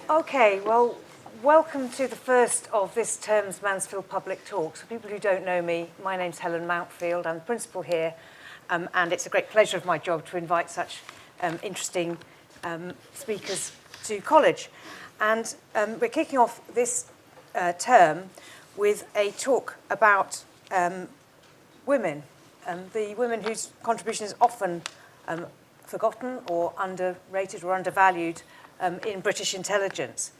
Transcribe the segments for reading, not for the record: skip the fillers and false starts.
Okay, well, welcome to the first of this term's Mansfield Public Talks. For people who don't know me, my name's Helen Mountfield. I'm the principal here, and it's a great pleasure of my job to invite such interesting speakers to college. And we're kicking off this term with a talk about women, the women whose contribution is often forgotten or underrated or undervalued in British intelligence.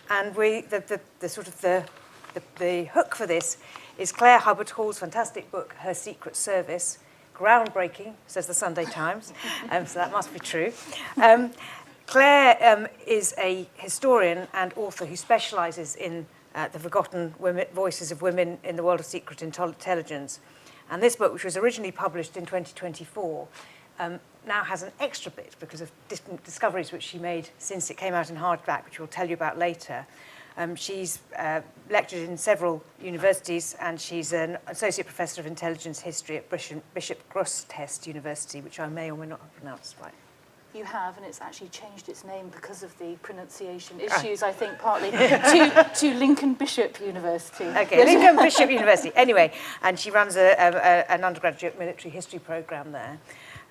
And the hook for this is Claire Hubbard-Hall's fantastic book, Her Secret Service, groundbreaking, says the Sunday Times, so that must be true. Claire is a historian and author who specialises in the forgotten voices of women in the world of secret intelligence. And this book, which was originally published in 2024, now has an extra bit because of different discoveries which she made since it came out in hardback, which we'll tell you about later. She's lectured in several universities, and she's an associate professor of intelligence history at Bishop Grosseteste University, which I may or may not have pronounced right. You have, and it's actually changed its name because of the pronunciation issues, I think, partly, to Lincoln Bishop University. Okay, Lincoln Bishop University. Anyway, and she runs an undergraduate military history programme there.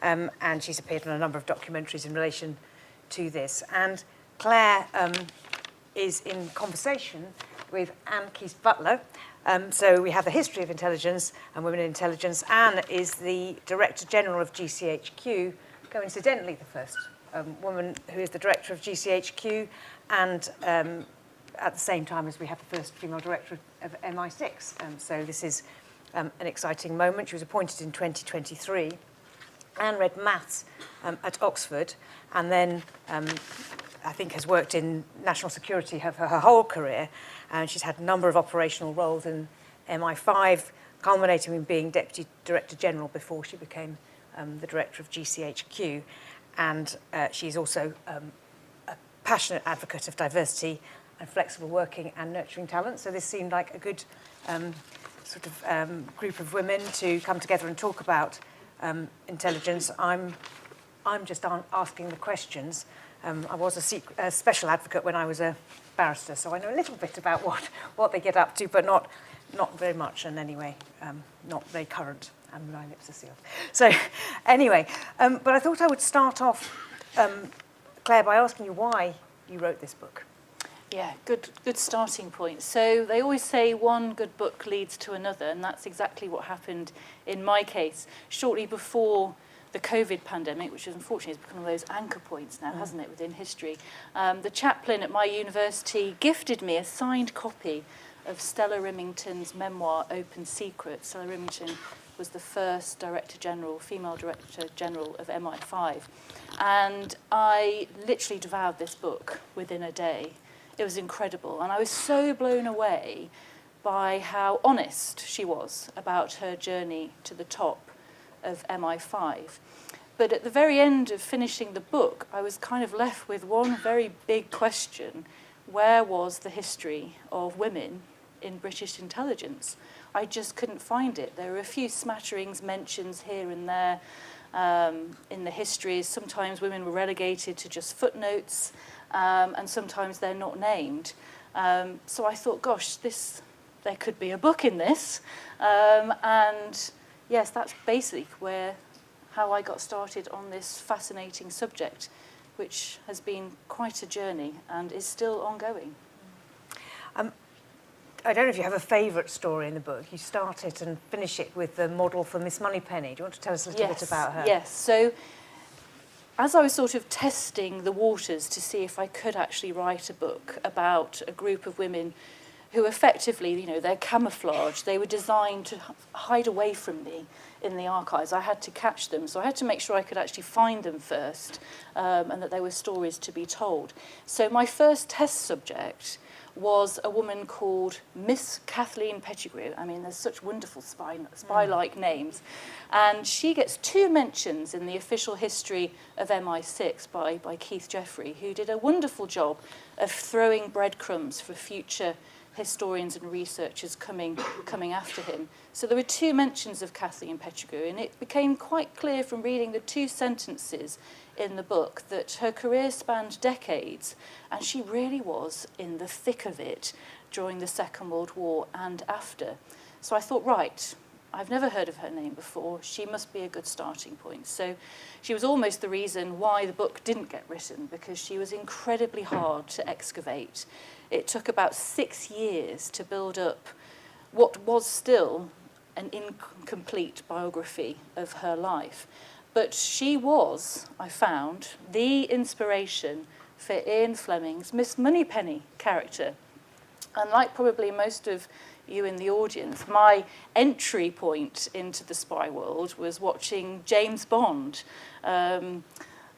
And she's appeared on a number of documentaries in relation to this. And Claire is in conversation with Anne Keast-Butler. So we have the history of intelligence and women in intelligence. Anne is the Director General of GCHQ, coincidentally the first woman who is the Director of GCHQ, and at the same time as we have the first female Director of MI6. So this is an exciting moment. She was appointed in 2023. Anne read maths at Oxford, and then I think has worked in national security for her whole career. And she's had a number of operational roles in MI5, culminating in being Deputy Director General before she became the Director of GCHQ. And she's also a passionate advocate of diversity and flexible working and nurturing talent. So this seemed like a good group of women to come together and talk about intelligence. I'm just asking the questions. I was a special advocate when I was a barrister, so I know a little bit about what they get up to, but not very much, and anyway, not very current, and my lips are sealed. So anyway, but I thought I would start off, Claire, by asking you why you wrote this book. Yeah, good starting point. So they always say one good book leads to another, and that's exactly what happened in my case. Shortly before the COVID pandemic, which unfortunately has become one of those anchor points now, hasn't it, within history, the chaplain at my university gifted me a signed copy of Stella Rimington's memoir, Open Secret. Stella Rimington was the first female Director General of MI5. And I literally devoured this book within a day. It was incredible, and I was so blown away by how honest she was about her journey to the top of MI5. But at the very end of finishing the book, I was kind of left with one very big question. Where was the history of women in British intelligence? I just couldn't find it. There were a few smatterings, mentions here and there in the histories. Sometimes women were relegated to just footnotes, and sometimes they're not named. So I thought, gosh, there could be a book in this. And yes, that's basically how I got started on this fascinating subject, which has been quite a journey and is still ongoing. I don't know if you have a favourite story in the book. You start it and finish it with the model for Miss Moneypenny. Do you want to tell us a little bit about her? Yes. So as I was sort of testing the waters to see if I could actually write a book about a group of women who effectively, they're camouflaged. They were designed to hide away from me in the archives. I had to catch them, so I had to make sure I could actually find them first, and that there were stories to be told. So my first test subject was a woman called Miss Kathleen Pettigrew. I mean, there's such wonderful spy-like names. And she gets 2 mentions in the official history of MI6 by Keith Jeffrey, who did a wonderful job of throwing breadcrumbs for future historians and researchers coming after him. So there were 2 mentions of Kathleen Pettigrew, and it became quite clear from reading the 2 sentences in the book that her career spanned decades, and she really was in the thick of it during the Second World War and after. So I thought, right, I've never heard of her name before. She must be a good starting point. So she was almost the reason why the book didn't get written, because she was incredibly hard to excavate. It took about 6 years to build up what was still an incomplete biography of her life. But she was, I found, the inspiration for Ian Fleming's Miss Moneypenny character. And like probably most of you in the audience, my entry point into the spy world was watching James Bond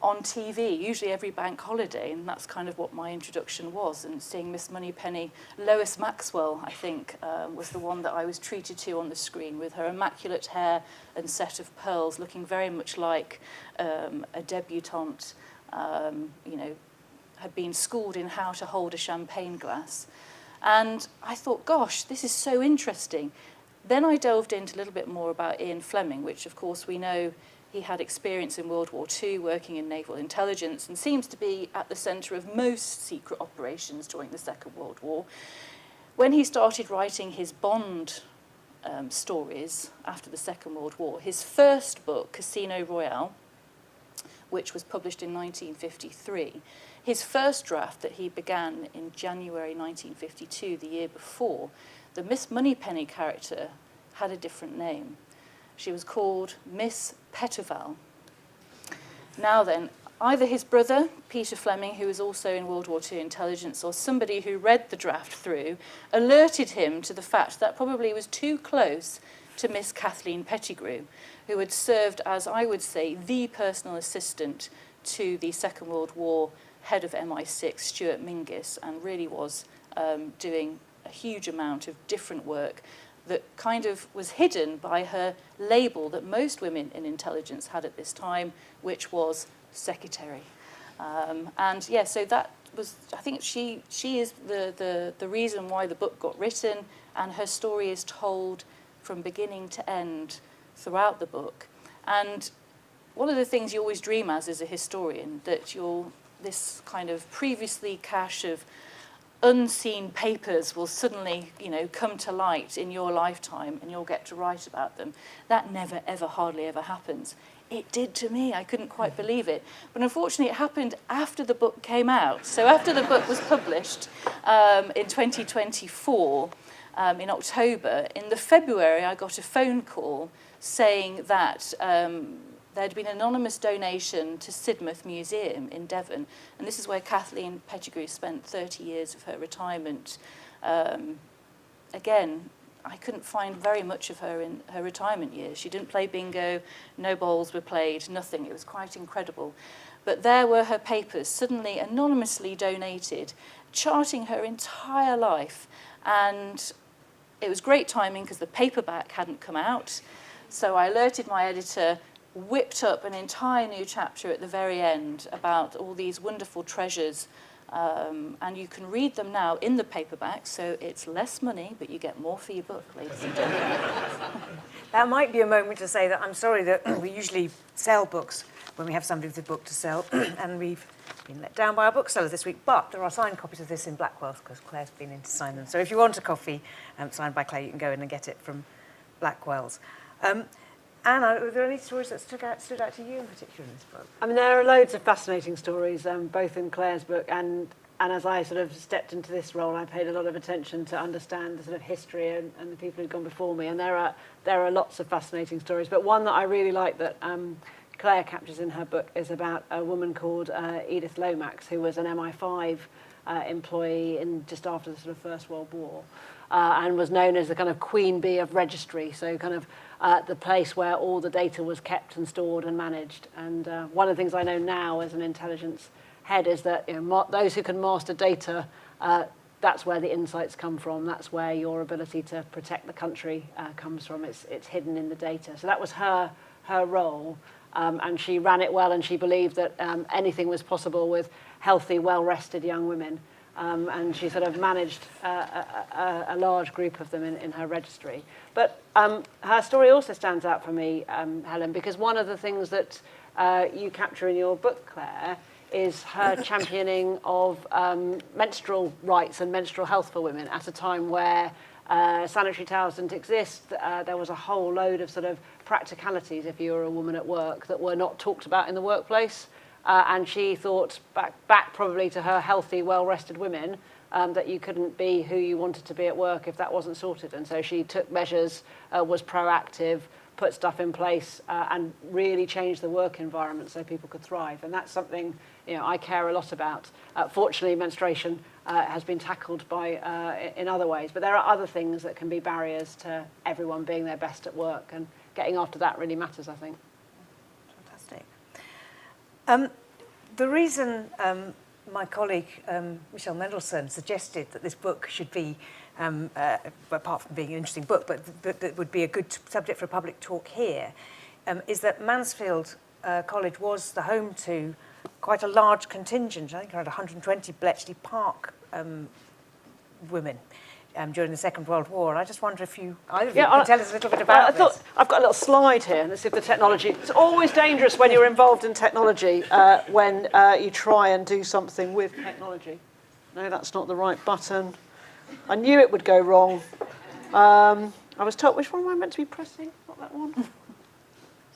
on TV, usually every bank holiday, and that's kind of what my introduction was, and seeing Miss Moneypenny. Lois Maxwell, I think, was the one that I was treated to on the screen, with her immaculate hair and set of pearls, looking very much like a debutante, you know, had been schooled in how to hold a champagne glass. And I thought, gosh, this is so interesting. Then I delved into a little bit more about Ian Fleming, which of course we know he had experience in World War II, working in naval intelligence, and seems to be at the centre of most secret operations during the Second World War. When he started writing his Bond stories after the Second World War, his first book, Casino Royale, which was published in 1953, his first draft that he began in January 1952, the year before, the Miss Moneypenny character had a different name. She was called Miss Petterval. Now then, either his brother, Peter Fleming, who was also in World War II intelligence, or somebody who read the draft through, alerted him to the fact that probably was too close to Miss Kathleen Pettigrew, who had served as, I would say, the personal assistant to the Second World War head of MI6, Stuart Mingus, and really was doing a huge amount of different work that kind of was hidden by her label that most women in intelligence had at this time, which was secretary. And yeah, so that was, I think she is the reason why the book got written, and her story is told from beginning to end throughout the book. And one of the things you always dream as a historian, that this kind of previously cache of unseen papers will suddenly, you know, come to light in your lifetime and you'll get to write about them. That never, ever, hardly ever happens. It did to me. I couldn't quite believe it. But unfortunately, it happened after the book came out. So after the book was published in 2024, in October, in the February, I got a phone call saying that there'd been an anonymous donation to Sidmouth Museum in Devon, and this is where Kathleen Pettigrew spent 30 years of her retirement. Again, I couldn't find very much of her in her retirement years. She didn't play bingo, no bowls were played, nothing. It was quite incredible. But there were her papers, suddenly anonymously donated, charting her entire life. And it was great timing because the paperback hadn't come out. So I alerted my editor, whipped up an entire new chapter at the very end about all these wonderful treasures, and you can read them now in the paperback, so it's less money, but you get more for your book, ladies and gentlemen. That might be a moment to say that I'm sorry that we usually sell books when we have somebody with a book to sell, and we've been let down by our bookseller this week, but there are signed copies of this in Blackwell's because Claire's been in to sign them. So if you want a copy signed by Claire, you can go in and get it from Blackwell's. Anna, are there any stories that stood out to you in particular in this book? I mean, there are loads of fascinating stories, both in Claire's book and as I sort of stepped into this role, I paid a lot of attention to understand the sort of history and the people who'd gone before me. And there are lots of fascinating stories, but one that I really like that Claire captures in her book is about a woman called Edith Lomax, who was an MI5 employee in just after the sort of First World War, and was known as the kind of queen bee of registry, so kind of the place where all the data was kept and stored and managed. And one of the things I know now as an intelligence head is that, you know, those who can master data, that's where the insights come from. That's where your ability to protect the country comes from. It's hidden in the data. So that was her role, and she ran it well, and she believed that anything was possible with healthy, well-rested young women. and she sort of managed a large group of them in her registry. But her story also stands out for me, Helen, because one of the things that you capture in your book, Claire, is her championing of menstrual rights and menstrual health for women at a time where sanitary towels didn't exist. There was a whole load of sort of practicalities, if you were a woman at work, that were not talked about in the workplace. And she thought, back probably to her healthy, well-rested women, that you couldn't be who you wanted to be at work if that wasn't sorted. And so she took measures, was proactive, put stuff in place, and really changed the work environment so people could thrive. And that's something, you know, I care a lot about. Fortunately, menstruation has been tackled by in other ways, but there are other things that can be barriers to everyone being their best at work, and getting after that really matters, I think. Fantastic. The reason my colleague Michelle Mendelsohn suggested that this book should be, apart from being an interesting book, but that would be a good subject for a public talk here, is that Mansfield College was the home to quite a large contingent, I think around 120 Bletchley Park women during the Second World War. And I just wonder if either of you can tell us a little bit about this. I've got a little slide here. Let's see if the technology... It's always dangerous when you're involved in technology, when you try and do something with technology. No, that's not the right button. I knew it would go wrong. I was told... Which one am I meant to be pressing? Not that one.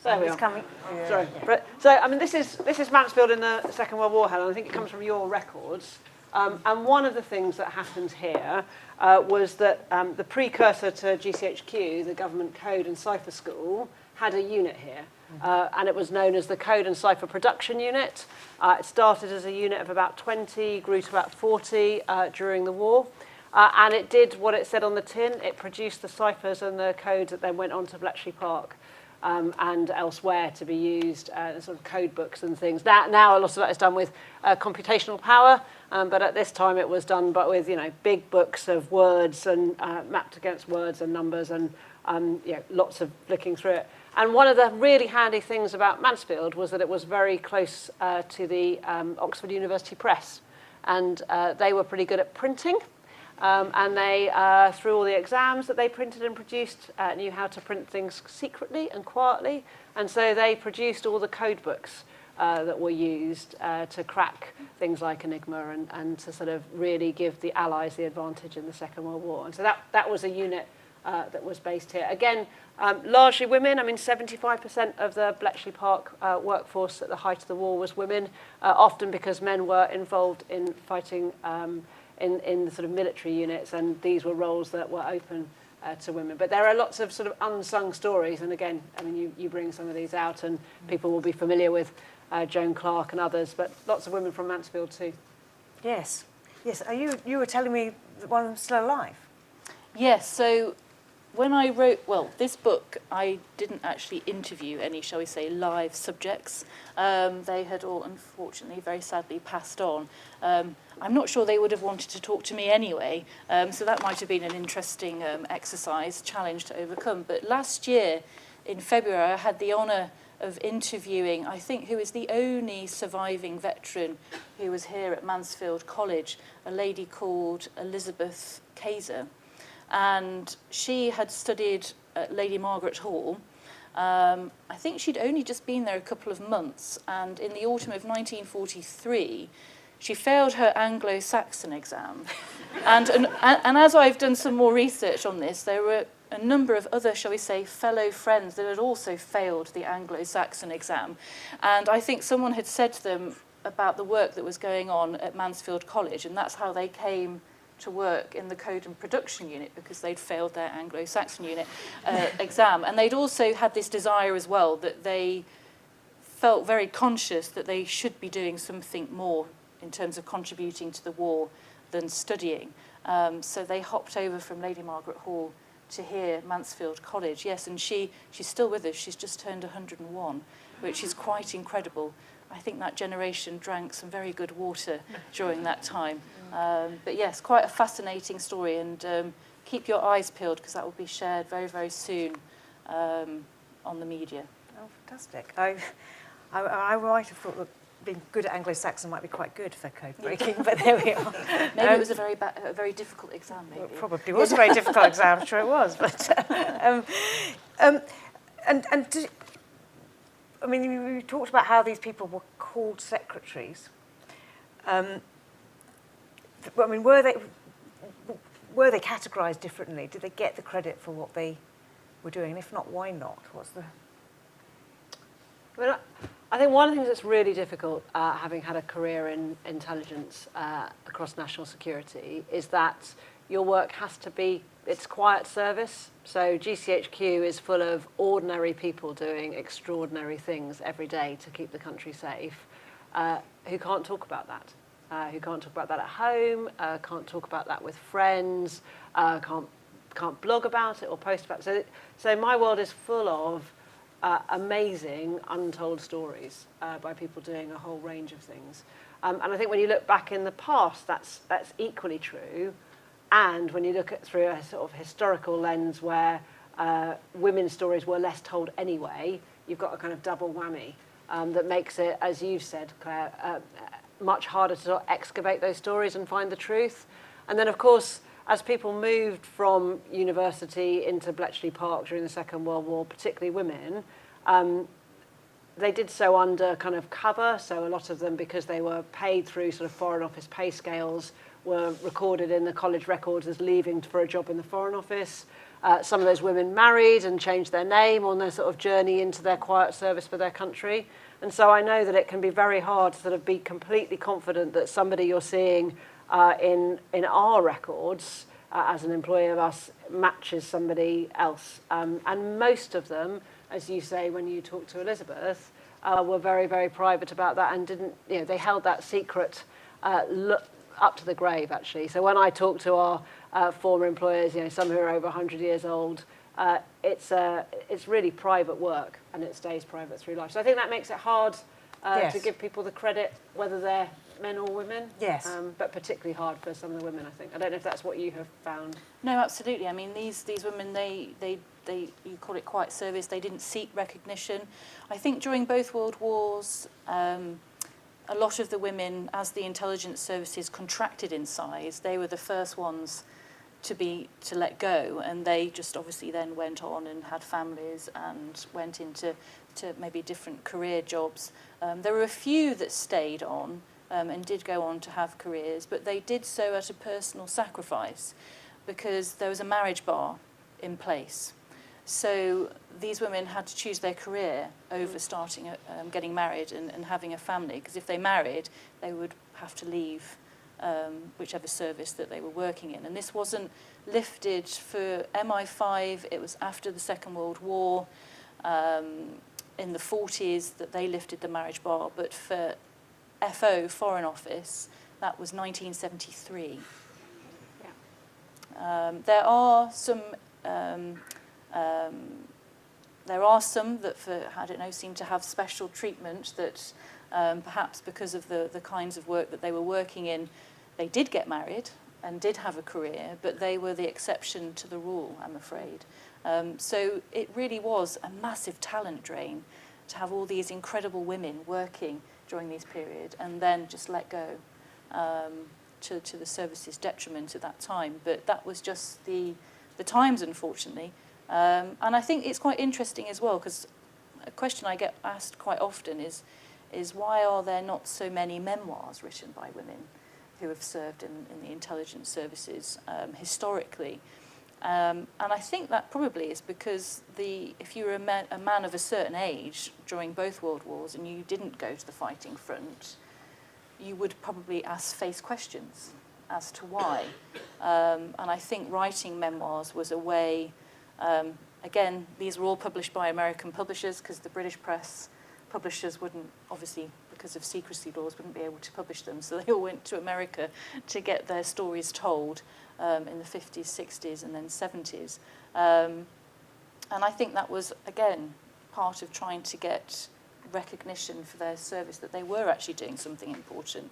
There we are. Coming. Sorry. Yeah. So, I mean, this is Mansfield in the Second World War, Helen. I think it comes from your records. And one of the things that happened here was that the precursor to GCHQ, the Government Code and Cipher School, had a unit here. And it was known as the Code and Cipher Production Unit. It started as a unit of about 20, grew to about 40 during the war. And it did what it said on the tin. It produced the ciphers and the codes that then went on to Bletchley Park. And elsewhere to be used, sort of code books and things. Now a lot of that is done with computational power, but at this time it was done but with, you know, big books of words and mapped against words and numbers and lots of flicking through it. And one of the really handy things about Mansfield was that it was very close to the Oxford University Press, and they were pretty good at printing. And they, through all the exams that they printed and produced, knew how to print things secretly and quietly. And so they produced all the code books that were used to crack things like Enigma and to sort of really give the Allies the advantage in the Second World War. And so that was a unit that was based here. Again, largely women. I mean, 75% of the Bletchley Park workforce at the height of the war was women, often because men were involved in fighting in the sort of military units, and these were roles that were open to women. But there are lots of sort of unsung stories, and again, I mean, you bring some of these out, and people will be familiar with Joan Clark and others, but lots of women from Mansfield too. Yes. You were telling me that one of them's still alive. Yes, so when I wrote, this book, I didn't actually interview any, shall we say, live subjects. They had all, unfortunately, very sadly passed on. I'm not sure they would have wanted to talk to me anyway, so that might have been an interesting challenge to overcome. But last year, in February, I had the honour of interviewing, I think, who is the only surviving veteran who was here at Mansfield College, a lady called Elizabeth Kayser. And she had studied at Lady Margaret Hall. I think she'd only just been there a couple of months, and in the autumn of 1943, she failed her Anglo-Saxon exam. and as I've done some more research on this, there were a number of other, shall we say, fellow friends that had also failed the Anglo-Saxon exam. And I think someone had said to them about the work that was going on at Mansfield College, and that's how they came to work in the Code and Production Unit, because they'd failed their Anglo-Saxon unit exam. And they'd also had this desire as well that they felt very conscious that they should be doing something more in terms of contributing to the war than studying. So they hopped over from Lady Margaret Hall to here, Mansfield College. Yes, and she's still with us. She's just turned 101, which is quite incredible. I think that generation drank some very good water during that time. But yes, quite a fascinating story, and keep your eyes peeled, because that will be shared very, very soon on the media. Oh, fantastic. I might have thought that being good at Anglo-Saxon might be quite good for code breaking, but there we are. Maybe it was a very difficult exam, maybe. It probably was a very difficult exam, I'm sure it was. But, I mean, we talked about how these people were called secretaries. I mean, were they categorised differently? Did they get the credit for what they were doing? And if not, why not? What's the... Well, I think one of the things that's really difficult, having had a career in intelligence across national security, is that your work has to be, it's quiet service. So GCHQ is full of ordinary people doing extraordinary things every day to keep the country safe, who can't talk about that. Who can't talk about that at home, can't talk about that with friends, can't blog about it or post about it. So my world is full of amazing untold stories by people doing a whole range of things. And I think when you look back in the past, that's equally true. And when you look at through a sort of historical lens where women's stories were less told anyway, you've got a kind of double whammy that makes it, as you've said, Claire, much harder to sort of excavate those stories and find the truth. And then, of course, as people moved from university into Bletchley Park during the Second World War, particularly women, they did so under kind of cover. So a lot of them, because they were paid through sort of Foreign Office pay scales, were recorded in the college records as leaving for a job in the Foreign Office. Some of those women married and changed their name on their sort of journey into their quiet service for their country. And so I know that it can be very hard to sort of be completely confident that somebody you're seeing in our records as an employee of us matches somebody else. And most of them, as you say when you talk to Elizabeth, were very, very private about that and didn't, you know, they held that secret up to the grave, actually. So when I talk to our former employers, you know, some who are over 100 years old, it's really private work and it stays private through life. So I think that makes it hard to give people the credit, whether they're men or women. Yes. But particularly hard for some of the women, I think. I don't know if that's what you have found. No, absolutely. I mean, these women, they you call it quiet service, they didn't seek recognition. I think during both World Wars, a lot of the women, as the intelligence services contracted in size, they were the first ones to let go, and they just obviously then went on and had families and went into maybe different career jobs. There were a few that stayed on and did go on to have careers, but they did so at a personal sacrifice because there was a marriage bar in place. So these women had to choose their career over starting, getting married and having a family, because if they married, they would have to leave whichever service that they were working in. And this wasn't lifted for MI5, it was after the Second World War, in the 40s that they lifted the marriage bar, but for FO, Foreign Office, that was 1973. Yeah. There are some that, I don't know, seem to have special treatment that perhaps because of the kinds of work that they were working in, they did get married and did have a career, but they were the exception to the rule, I'm afraid. So it really was a massive talent drain to have all these incredible women working during this period and then just let go to the service's detriment at that time. But that was just the times, unfortunately. And I think it's quite interesting as well, because a question I get asked quite often is why are there not so many memoirs written by women who have served in the intelligence services historically? And I think that probably is because if you were a man of a certain age during both World Wars and you didn't go to the fighting front, you would probably face questions as to why. And I think writing memoirs was a way. Again, these were all published by American publishers because the British press publishers wouldn't, obviously, because of secrecy laws, wouldn't be able to publish them. So they all went to America to get their stories told in the 50s, 60s, and then 70s. And I think that was, again, part of trying to get recognition for their service, that they were actually doing something important.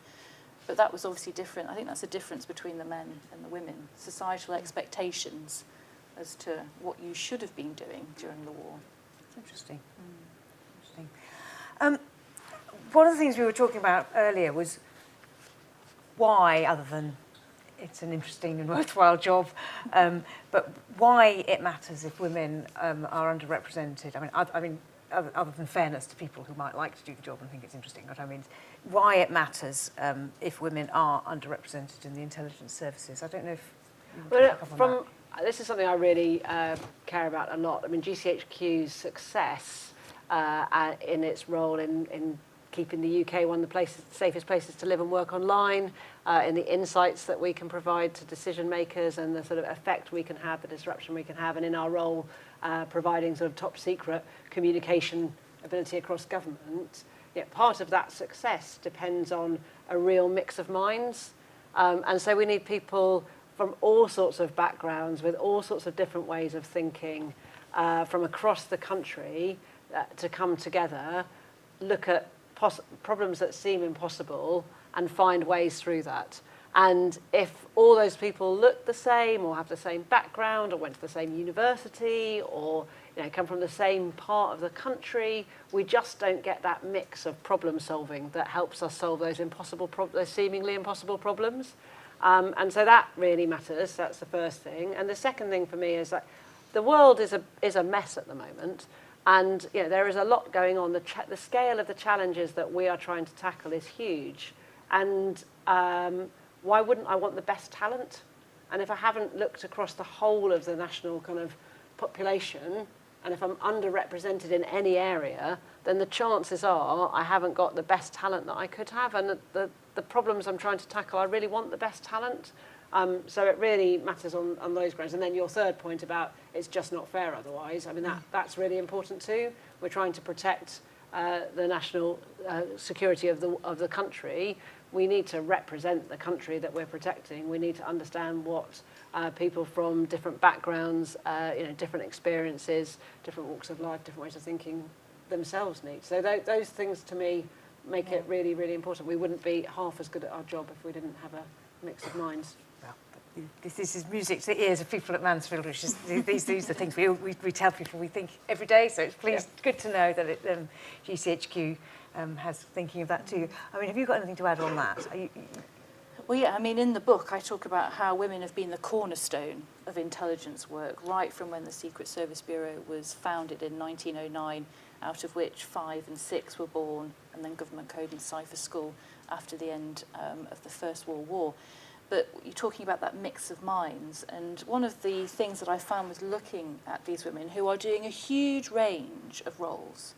But that was obviously different. I think that's a difference between the men and the women. Societal expectations as to what you should have been doing during the war. Interesting. Interesting. one of the things we were talking about earlier was why, other than it's an interesting and worthwhile job, but why it matters if women are underrepresented. I mean, other than fairness to people who might like to do the job and think it's interesting, but I mean, why it matters if women are underrepresented in the intelligence services. I don't know if you want to pick up on that. This is something I really care about a lot. I mean, GCHQ's success in its role in keeping the UK one of the safest places to live and work online, in the insights that we can provide to decision makers and the sort of effect we can have, the disruption we can have, and in our role providing sort of top secret communication ability across government. Yeah, part of that success depends on a real mix of minds. And so we need people from all sorts of backgrounds, with all sorts of different ways of thinking, from across the country to come together, look at problems that seem impossible and find ways through that. And if all those people look the same or have the same background or went to the same university or come from the same part of the country, we just don't get that mix of problem solving that helps us solve those those seemingly impossible problems. And so that really matters. That's the first thing. And the second thing for me is that the world is a mess at the moment. And there is a lot going on. The scale of the challenges that we are trying to tackle is huge. And why wouldn't I want the best talent? And if I haven't looked across the whole of the national kind of population, and if I'm underrepresented in any area, then the chances are I haven't got the best talent that I could have. And the problems I'm trying to tackle, I really want the best talent. So it really matters on those grounds. And then your third point about it's just not fair otherwise, I mean, that's really important too. We're trying to protect the national security of the country. We need to represent the country that we're protecting. We need to understand what people from different backgrounds, different experiences, different walks of life, different ways of thinking themselves need. So those things to me make it really, really important. We wouldn't be half as good at our job if we didn't have a mix of minds. This is music to the ears of people at Mansfield, which is these are the things we tell people we think every day. So it's good to know that GCHQ has thinking of that too. I mean, have you got anything to add on that? Well, yeah, I mean, in the book, I talk about how women have been the cornerstone of intelligence work, right from when the Secret Service Bureau was founded in 1909, out of which 5 and 6 were born, and then Government Code and Cipher School after the end of the First World War. But you're talking about that mix of minds, and one of the things that I found was looking at these women who are doing a huge range of roles,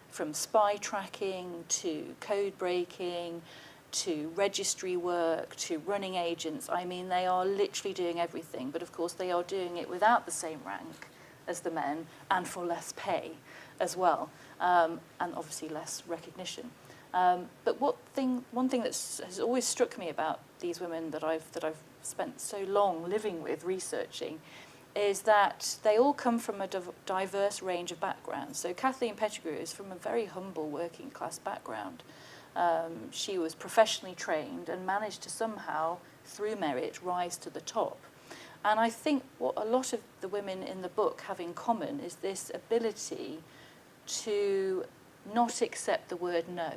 from spy tracking to code breaking to registry work to running agents. I mean, they are literally doing everything, but of course they are doing it without the same rank as the men and for less pay as well, and obviously less recognition. But one thing that has always struck me about these women that I've spent so long living with, researching, is that they all come from a diverse range of backgrounds. So Kathleen Pettigrew is from a very humble working class background. She was professionally trained and managed to somehow, through merit, rise to the top. And I think what a lot of the women in the book have in common is this ability to not accept the word no.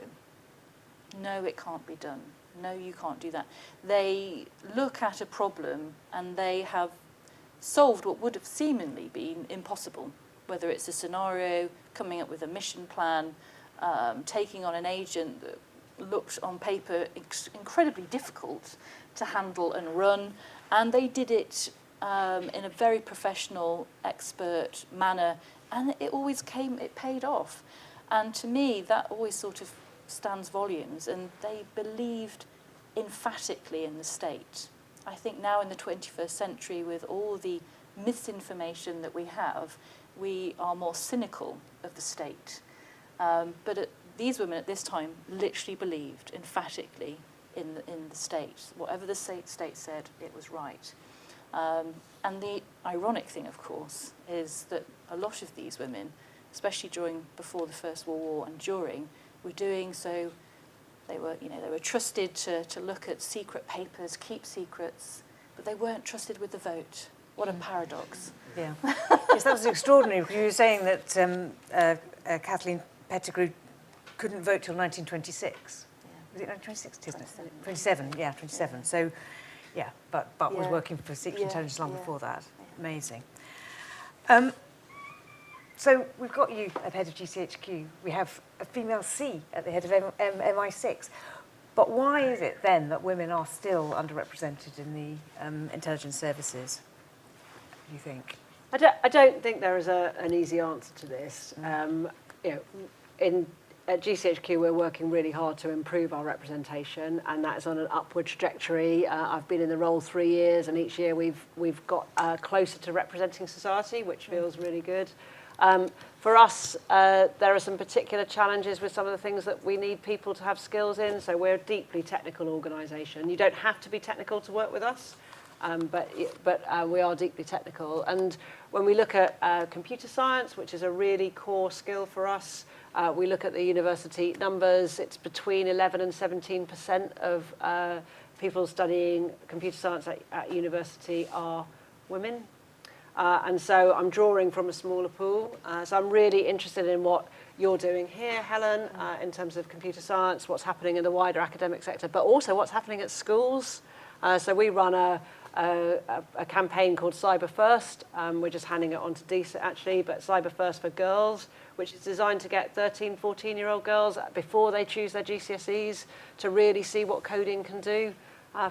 No, it can't be done. No, you can't do that. They look at a problem and they have solved what would have seemingly been impossible, whether it's a scenario, coming up with a mission plan, taking on an agent that looked on paper incredibly difficult to handle and run, and they did it in a very professional, expert manner, and it paid off. And to me, that always sort of stands volumes, and they believed emphatically in the state. I think now in the 21st century, with all the misinformation that we have, we are more cynical of the state. But these women at this time literally believed emphatically in the state. Whatever the state said, it was right. And the ironic thing, of course, is that a lot of these women, especially before the First World War and during, were doing so. They were trusted to look at secret papers, keep secrets, but they weren't trusted with the vote. What a paradox. Yeah. Yes, that was extraordinary, because you were saying that Kathleen Pettigrew couldn't vote till 1926. Was it 1926? 27, yeah, 27. So, yeah, but was working for Secret Intelligence long before that. Amazing. So we've got you at head of GCHQ. We have a female C at the head of MI6. But why is it then that women are still underrepresented in the intelligence services, do you think? I don't think there is an easy answer to this. You know, at GCHQ, we're working really hard to improve our representation, and that is on an upward trajectory. I've been in the role 3 years, and each year we've got closer to representing society, which feels really good. For us, there are some particular challenges with some of the things that we need people to have skills in. So we're a deeply technical organisation. You don't have to be technical to work with us, but we are deeply technical. And when we look at computer science, which is a really core skill for us, we look at the university numbers. It's between 11 and 17% of people studying computer science at university are women. And so I'm drawing from a smaller pool. So I'm really interested in what you're doing here, Helen, in terms of computer science, what's happening in the wider academic sector, but also what's happening at schools. So we run a campaign called Cyber First. We're just handing it on to DSET actually, but Cyber First for Girls, which is designed to get 13, 14-year-old girls before they choose their GCSEs to really see what coding can do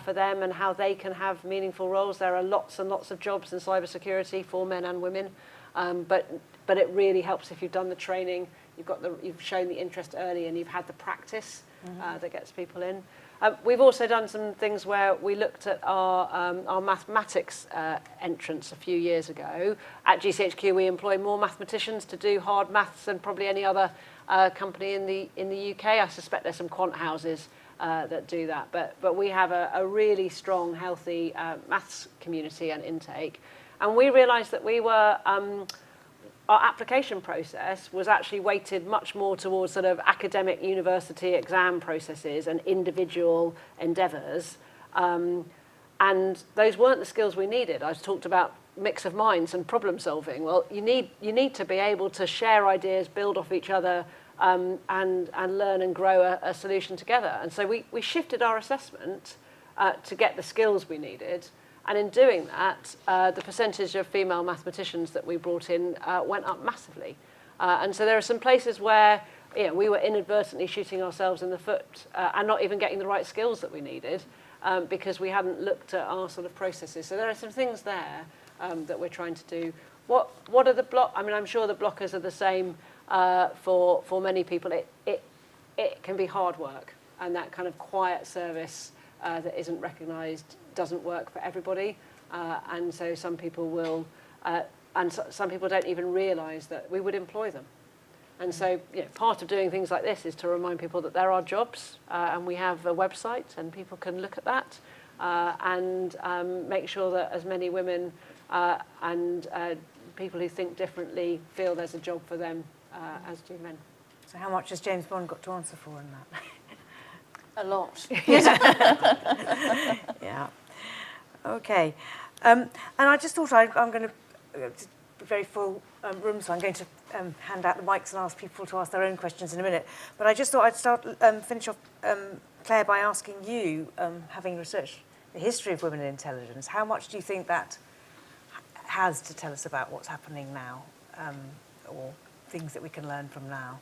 for them and how they can have meaningful roles. There are lots and lots of jobs in cybersecurity for men and women, but it really helps if you've done the training, you've shown the interest early, and you've had the practice that gets people in. We've also done some things where we looked at our mathematics entrance a few years ago. At GCHQ, we employ more mathematicians to do hard maths than probably any other company in the UK. I suspect there's some quant houses that do that, but we have a really strong, healthy maths community and intake, and we realised that we were our application process was actually weighted much more towards sort of academic university exam processes and individual endeavours, and those weren't the skills we needed. I talked about mix of minds and problem solving. Well, you need to be able to share ideas, build off each other, and learn and grow a solution together. And so we shifted our assessment to get the skills we needed. And in doing that, the percentage of female mathematicians that we brought in went up massively. And so there are some places where we were inadvertently shooting ourselves in the foot and not even getting the right skills that we needed because we hadn't looked at our sort of processes. So there are some things there that we're trying to do. What are the I mean, I'm sure the blockers are the same for many people. It can be hard work, and that kind of quiet service that isn't recognised doesn't work for everybody, and so some people will, some people don't even realise that we would employ them. And so part of doing things like this is to remind people that there are jobs, and we have a website, and people can look at that, and make sure that as many women and people who think differently feel there's a job for them as do men. So how much has James Bond got to answer for in that? A lot. Yeah. Okay. And I just thought I'm going to be very full room, so I'm going to hand out the mics and ask people to ask their own questions in a minute. But I just thought I'd finish off, Claire, by asking you, having researched the history of women in intelligence, how much do you think that has to tell us about what's happening now, or things that we can learn from now?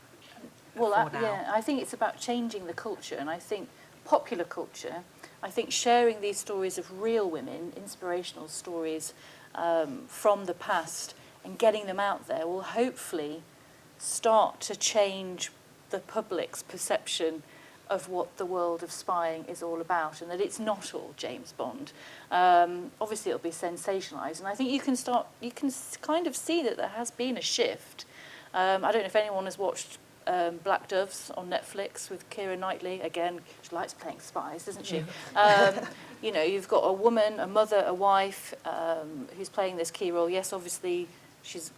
Well, yeah, I think it's about changing the culture, and I think popular culture, I think sharing these stories of real women, inspirational stories from the past, and getting them out there will hopefully start to change the public's perception of what the world of spying is all about, and that it's not all James Bond. Obviously, it'll be sensationalised, and I think you can kind of see that there has been a shift. I don't know if anyone has watched Black Doves on Netflix with Keira Knightley. Again, she likes playing spies, doesn't she? You've got a woman, a mother, a wife who's playing this key role. Yes, obviously, she's,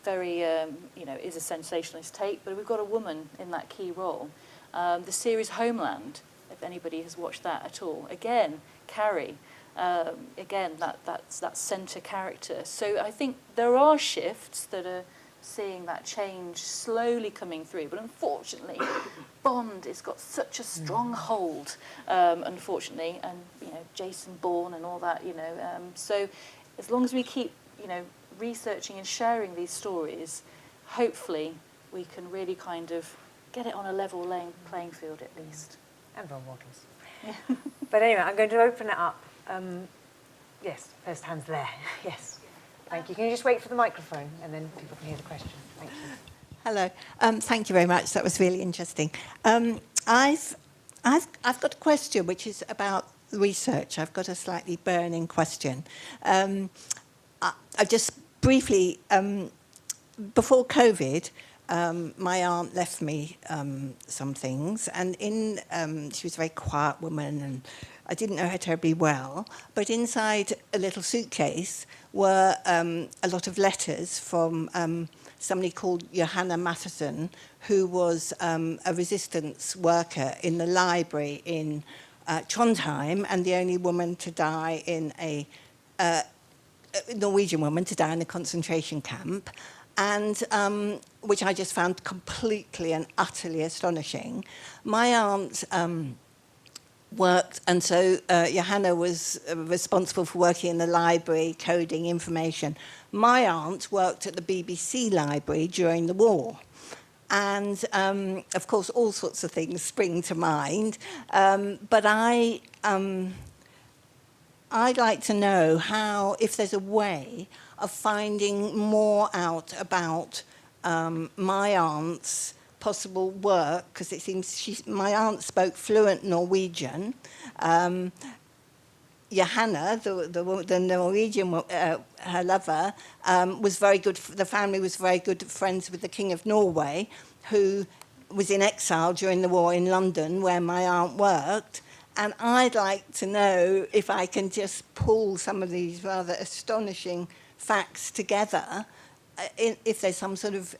very, is a sensationalist take, but we've got a woman in that key role. The series Homeland, if anybody has watched that at all, again, Carrie, again, that's that centre character. So I think there are shifts that are seeing that change slowly coming through. But unfortunately, Bond has got such a strong hold, unfortunately, and, you know, Jason Bourne and all that, you know. So as long as we keep, you know, researching and sharing these stories, hopefully we can really kind of get it on a level playing field at least. And role models. Yeah. But anyway, I'm going to open it up. Yes, first hand's there. Yes. Thank you. Can you just wait for the microphone and then people can hear the question? Thank you. Hello. Thank you very much. That was really interesting. I've got a question which is about research. I've got a slightly burning question. I just briefly, before COVID, my aunt left me some things, and she was a very quiet woman, and I didn't know her terribly well, but inside a little suitcase were a lot of letters from somebody called Johanna Matheson, who was a resistance worker in the library in Trondheim, and the only woman to die in a Norwegian woman to die in a concentration camp, and which I just found completely and utterly astonishing. My aunt worked, and so Johanna was responsible for working in the library, coding information. My aunt worked at the BBC library during the war. And, of course, all sorts of things spring to mind. But I'd like to know how, if there's a way of finding more out about my aunt's possible work, because it seems my aunt spoke fluent Norwegian. Johanna, the Norwegian, her lover, was very good. The family was very good friends with the King of Norway, who was in exile during the war in London, where my aunt worked. And I'd like to know if I can just pull some of these rather astonishing facts together, if there's some sort of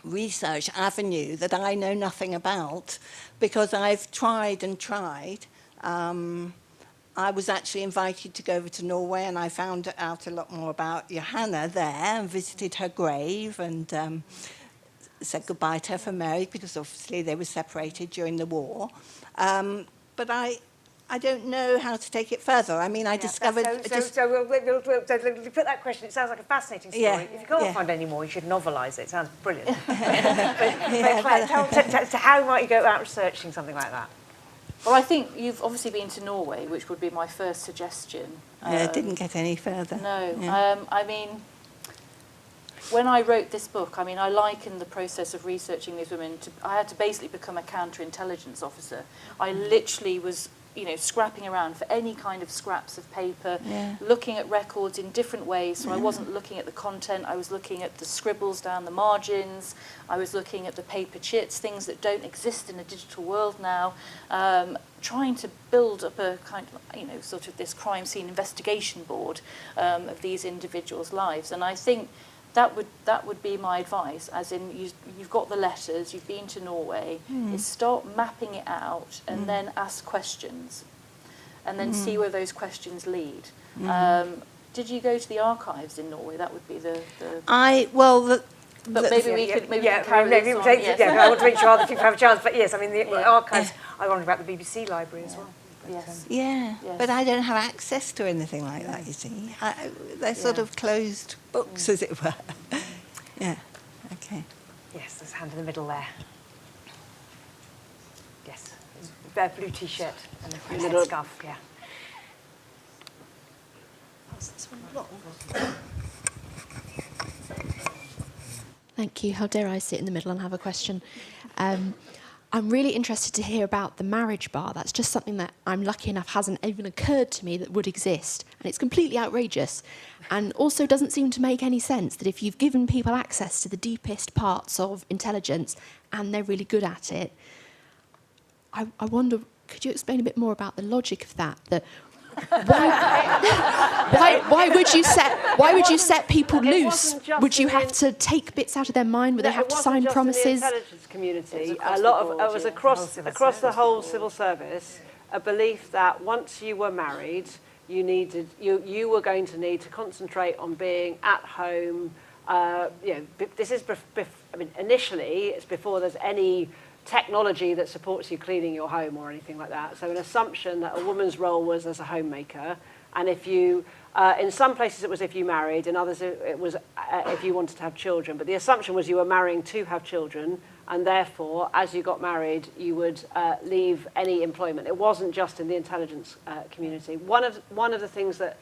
research avenue that I know nothing about, because I've tried and tried. I was actually invited to go over to Norway, and I found out a lot more about Johanna there, and visited her grave, and said goodbye to her for marriage, because obviously they were separated during the war. But I don't know how to take it further. I mean, I discovered... So we'll put that question. It sounds like a fascinating story. Yeah, if you can't find any more, you should novelise it. It sounds brilliant. but Claire, how might you go about researching something like that? Well, I think you've obviously been to Norway, which would be my first suggestion. Didn't get any further. No. Yeah. I mean, when I wrote this book, I mean, I likened the process of researching these women to... I had to basically become a counterintelligence officer. I literally was, you know, scrapping around for any kind of scraps of paper, looking at records in different ways. So I wasn't looking at the content, I was looking at the scribbles down the margins, I was looking at the paper chits, things that don't exist in a digital world now, trying to build up a kind of, you know, sort of this crime scene investigation board of these individuals' lives. And I think that would be my advice, as in you've got the letters, you've been to Norway, is start mapping it out and then ask questions and then see where those questions lead. Did you go to the archives in Norway? That would be the... But maybe we could carry this on. I want to make sure other people have a chance. But yes, I mean, the archives, I wondered about the BBC library as well. Yes. Yeah, but I don't have access to anything like that, you see. They're sort of closed books, as it were. Yeah, okay. Yes, there's a hand in the middle there. Yes, a blue T-shirt and a red scarf, yeah. Thank you. How dare I sit in the middle and have a question? I'm really interested to hear about the marriage bar. That's just something that I'm lucky enough hasn't even occurred to me that would exist. And it's completely outrageous. And also doesn't seem to make any sense that if you've given people access to the deepest parts of intelligence and they're really good at it, I wonder, could you explain a bit more about the logic of that? Why would you set people loose? Would you have to take bits out of their mind? Would they have to sign promises? It wasn't just in the intelligence community. It was across the whole civil service. A belief that once you were married, you were going to need to concentrate on being at home, this is, initially it's before there's any technology that supports you cleaning your home or anything like that. So an assumption that a woman's role was as a homemaker, and if you, in some places it was if you married, in others it was if you wanted to have children. But the assumption was you were marrying to have children, and therefore, as you got married, you would leave any employment. It wasn't just in the intelligence community. One of the things that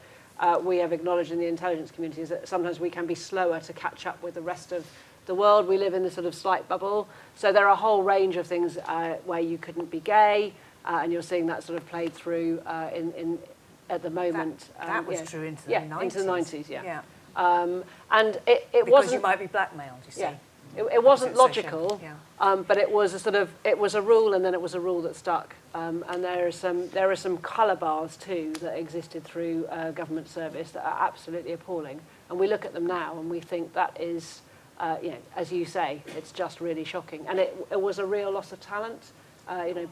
we have acknowledged in the intelligence community is that sometimes we can be slower to catch up with the rest of the world. We live in this sort of slight bubble. So there are a whole range of things where you couldn't be gay, and you're seeing that sort of played through at the moment. That was true into the 90s. Into the 90s, Yeah. And it because wasn't... you might be blackmailed, you see. Yeah. It wasn't logical, yeah. but it was it was a rule, and then it was a rule that stuck. And there are some colour bars too that existed through government service that are absolutely appalling. And we look at them now and we think that is, as you say, it's just really shocking. And it was a real loss of talent.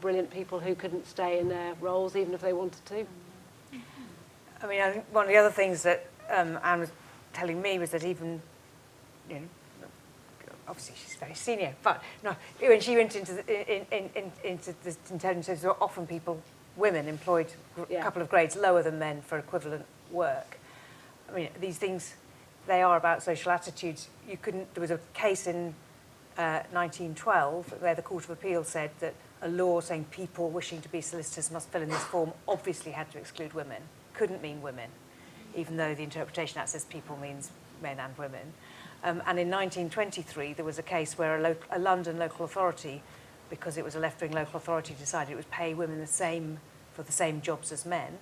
Brilliant people who couldn't stay in their roles even if they wanted to. I mean, I think one of the other things that Anne was telling me was that even, obviously she's very senior, but when she went into the intelligence service, there were often women employed a couple of grades lower than men for equivalent work. I mean, these things, they are about social attitudes. There was a case in 1912 where the Court of Appeal said that a law saying people wishing to be solicitors must fill in this form obviously had to exclude women. Couldn't mean women, even though the Interpretation Act says people means men and women. And in 1923, there was a case where a London local authority, because it was a left-wing local authority, decided it would pay women for the same jobs as men,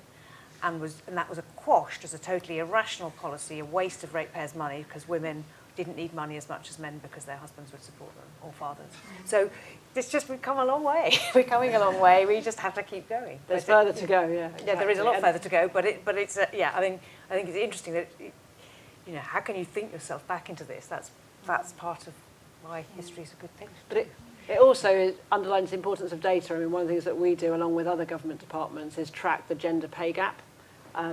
and that was quashed as a totally irrational policy, a waste of ratepayers' money, because women didn't need money as much as men because their husbands would support them, or fathers. So we've come a long way. We're coming a long way. We just have to keep going. There's further to go, yeah. Exactly. Yeah, there is a lot further to go, but it's I think it's interesting that how can you think yourself back into this? That's part of why history is a good thing. But it also underlines the importance of data. I mean, one of the things that we do along with other government departments is track the gender pay gap.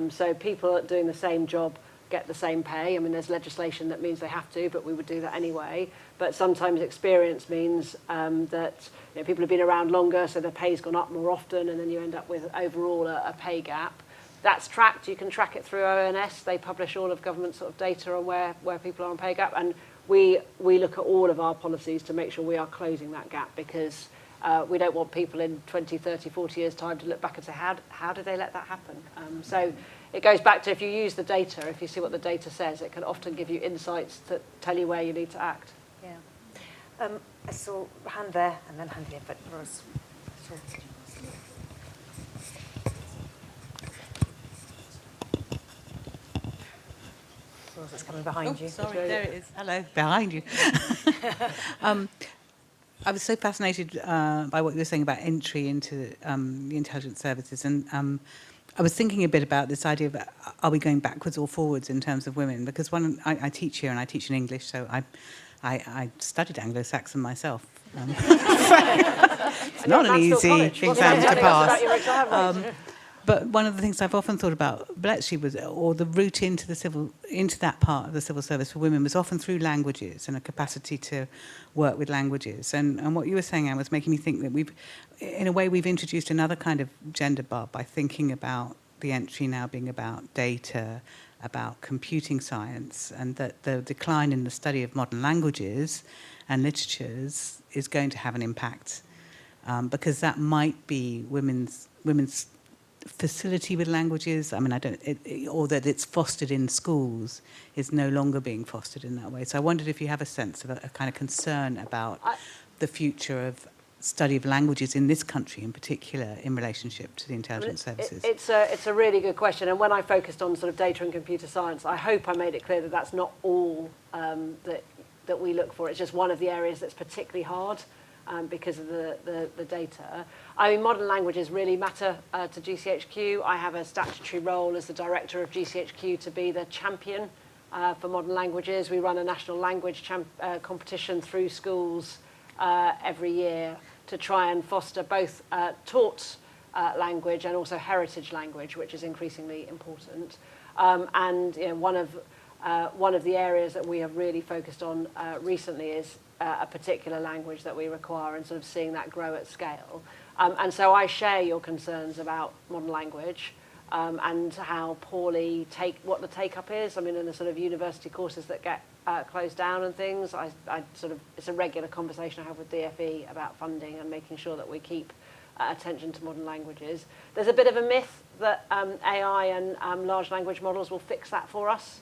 So people doing the same job get the same pay. I mean, there's legislation that means they have to, but we would do that anyway. But sometimes experience means that people have been around longer, so their pay's gone up more often, and then you end up with overall a pay gap. That's tracked. You can track it through ONS. They publish all of government sort of data on where people are on pay gap, and we look at all of our policies to make sure we are closing that gap, because we don't want people in 20, 30, 40 years' time to look back and say, how did they let that happen? So it goes back to, if you use the data, if you see what the data says, it can often give you insights that tell you where you need to act. Yeah. I saw a hand there and then a hand here, but Rose. Rose is coming behind you. Sorry, there it is. Hello, behind you. I was so fascinated by what you were saying about entry into the intelligence services, and I was thinking a bit about this idea of, are we going backwards or forwards in terms of women? Because I teach here and I teach in English, so I studied Anglo-Saxon myself. It's not an easy exam to pass. But one of the things I've often thought about, Bletchley or the route into that part of the civil service for women was often through languages and a capacity to work with languages. And what you were saying, Anne, was making me think that we've introduced another kind of gender bar by thinking about the entry now being about data, about computing science, and that the decline in the study of modern languages and literatures is going to have an impact, because that might be women's facility with languages. I mean, or that it's fostered in schools is no longer being fostered in that way. So I wondered if you have a sense of a kind of concern about the future of study of languages in this country in particular in relationship to the intelligence services. It's a really good question, and when I focused on sort of data and computer science, I hope I made it clear that that's not all that we look for. It's just one of the areas that's particularly hard. Because of the data. I mean, modern languages really matter to GCHQ. I have a statutory role as the Director of GCHQ to be the champion for modern languages. We run a national language competition through schools every year to try and foster both taught language and also heritage language, which is increasingly important. And one of one of the areas that we have really focused on recently is a particular language that we require, and sort of seeing that grow at scale. And so I share your concerns about modern language and how poorly what the take-up is. I mean, in the sort of university courses that get closed down and things, it's a regular conversation I have with DFE about funding and making sure that we keep attention to modern languages. There's a bit of a myth that AI and large language models will fix that for us.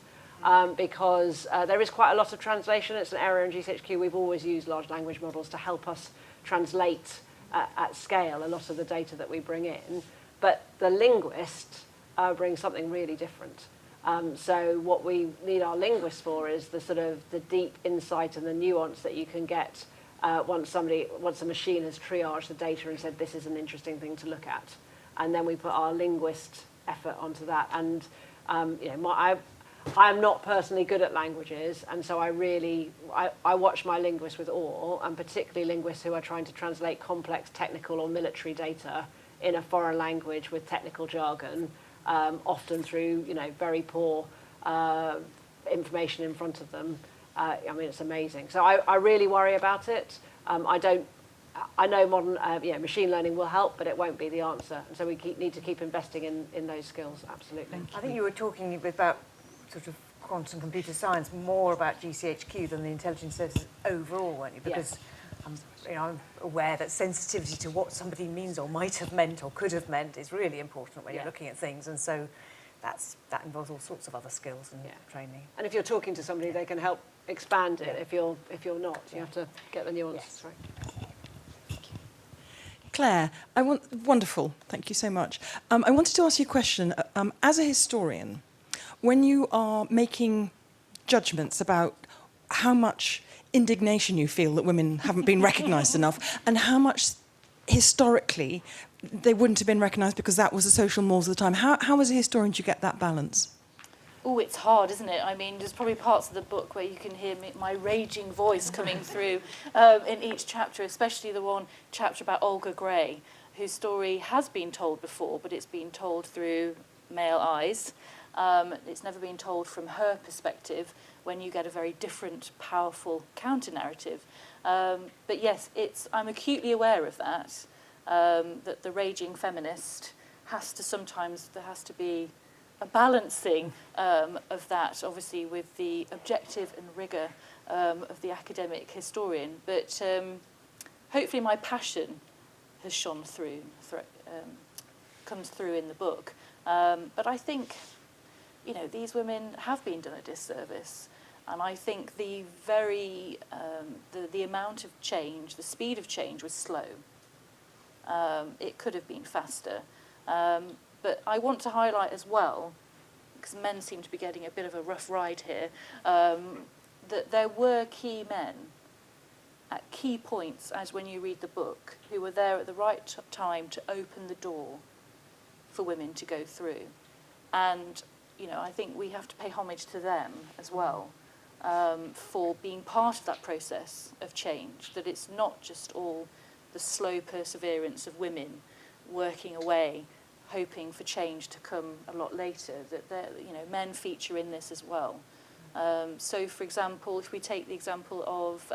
Because there is quite a lot of translation. It's an area in GCHQ. We've always used large language models to help us translate at scale a lot of the data that we bring in. But the linguist brings something really different. So what we need our linguists for is the sort of the deep insight and the nuance that you can get once a machine has triaged the data and said this is an interesting thing to look at, and then we put our linguist effort onto that. And I'm not personally good at languages, and so I watch my linguists with awe, and particularly linguists who are trying to translate complex technical or military data in a foreign language with technical jargon, often through very poor information in front of them. I mean, it's amazing. So I really worry about it. I know modern machine learning will help, but it won't be the answer. And so we need to keep investing in those skills, absolutely. I think you were talking about sort of quantum computer science, more about GCHQ than the intelligence services overall, weren't you? Because I'm aware that sensitivity to what somebody means or might have meant or could have meant is really important when you're looking at things, and so that involves all sorts of other skills and training. And if you're talking to somebody, they can help expand it. If you're not, you have to get the nuance. Yes. Right. Claire, wonderful. Thank you so much. I wanted to ask you a question. As a historian, when you are making judgments about how much indignation you feel that women haven't been recognised enough, and how much historically they wouldn't have been recognised because that was the social mores of the time, how as a historian do you get that balance? Oh, it's hard, isn't it? I mean, there's probably parts of the book where you can hear my raging voice coming through in each chapter, especially the one chapter about Olga Gray, whose story has been told before, but it's been told through male eyes. It's never been told from her perspective, when you get a very different, powerful counter-narrative. But yes, I'm acutely aware of that, that the raging feminist there has to be a balancing of that, obviously, with the objective and rigour of the academic historian. But hopefully my passion has shone through, comes through in the book. But I think, these women have been done a disservice. And I think the amount of change, the speed of change was slow. It could have been faster. But I want to highlight as well, because men seem to be getting a bit of a rough ride here, that there were key men at key points, as when you read the book, who were there at the right time to open the door for women to go through. And, I think we have to pay homage to them as well, for being part of that process of change, that it's not just all the slow perseverance of women working away, hoping for change to come a lot later, that men feature in this as well. So, for example, if we take the example of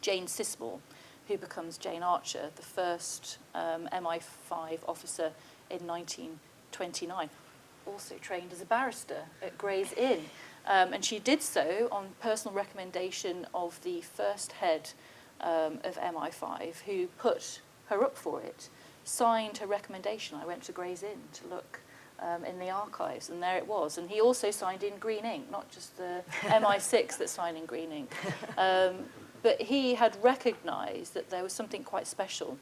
Jane Sismore, who becomes Jane Archer, the first MI5 officer in 1929, also trained as a barrister at Gray's Inn. And she did so on personal recommendation of the first head of MI5, who put her up for it, signed her recommendation. I went to Gray's Inn to look in the archives, and there it was. And he also signed in green ink, not just the MI6 that signed in green ink. But he had recognised that there was something quite special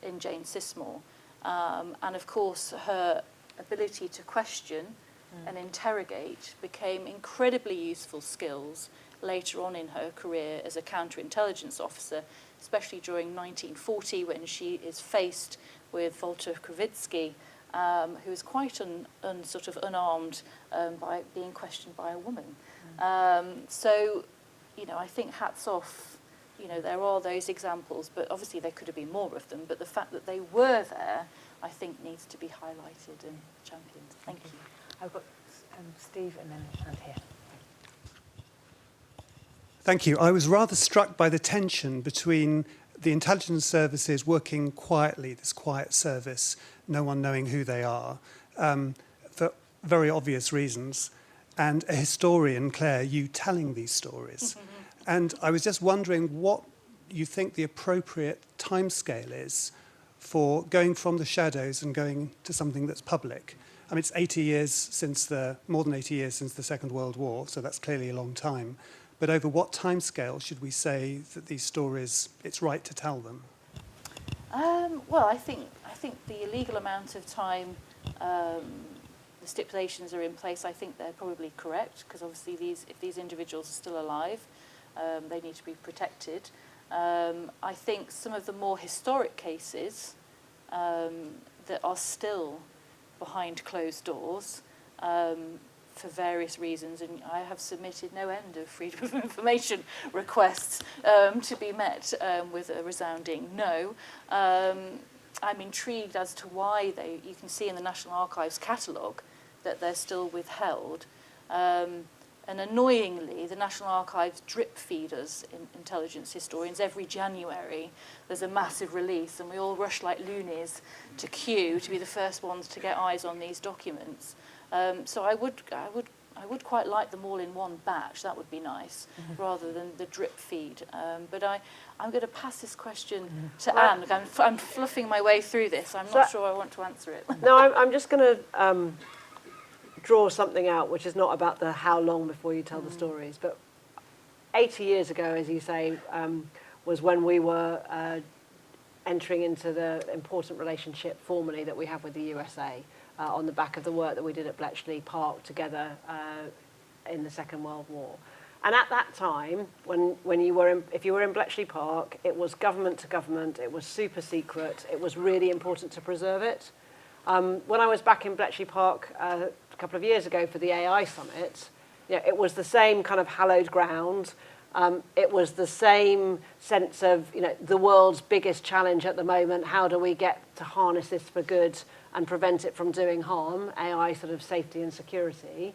in Jane Sismore. And of course, her ability to question and interrogate became incredibly useful skills later on in her career as a counterintelligence officer, especially during 1940, when she is faced with Walter Krawitsky, who is quite sort of unarmed by being questioned by a woman. So, I think hats off. There are those examples, but obviously there could have been more of them. But the fact that they were there, I think, needs to be highlighted and championed. Thank you. I've got Steve and then here. Thank you. I was rather struck by the tension between the intelligence services working quietly, this quiet service, no one knowing who they are, for very obvious reasons, and a historian, Claire, you telling these stories. And I was just wondering what you think the appropriate timescale is for going from the shadows and going to something that's public. I mean, it's 80 years since more than 80 years since the Second World War, so that's clearly a long time. But over what timescale should we say that these stories, it's right to tell them? Well, I think the legal amount of time, the stipulations are in place. I think they're probably correct, because obviously if these individuals are still alive, they need to be protected. I think some of the more historic cases that are still behind closed doors for various reasons, and I have submitted no end of freedom of information requests to be met with a resounding no. I'm intrigued as to why you can see in the National Archives catalogue that they're still withheld. And annoyingly, the National Archives drip feed us intelligence historians. Every January, there's a massive release, and we all rush like loonies to queue to be the first ones to get eyes on these documents. So I would quite like them all in one batch. That would be nice, rather than the drip feed. But I'm going to pass this question to Anne. I'm fluffing my way through this. I'm not sure I want to answer it. No, I'm just going to draw something out, which is not about the how long before you tell the stories, but 80 years ago, as you say, was when we were entering into the important relationship formally that we have with the USA on the back of the work that we did at Bletchley Park together in the Second World War. And at that time, if you were in Bletchley Park, it was government to government, it was super secret, it was really important to preserve it. When I was back in Bletchley Park a couple of years ago for the AI Summit, it was the same kind of hallowed ground. It was the same sense of, the world's biggest challenge at the moment. How do we get to harness this for good and prevent it from doing harm? AI sort of safety and security.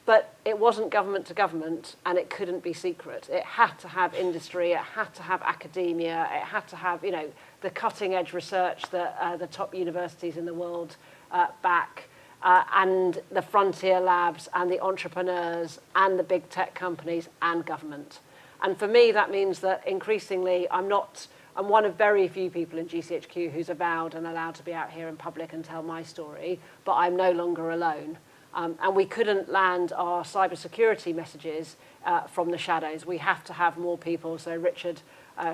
But it wasn't government to government, and it couldn't be secret. It had to have industry, it had to have academia, it had to have, the cutting edge research that the top universities in the world back, and the frontier labs and the entrepreneurs and the big tech companies and government. And for me, that means that increasingly I'm one of very few people in GCHQ who's avowed and allowed to be out here in public and tell my story, but I'm no longer alone. And we couldn't land our cybersecurity messages from the shadows. We have to have more people. So Richard,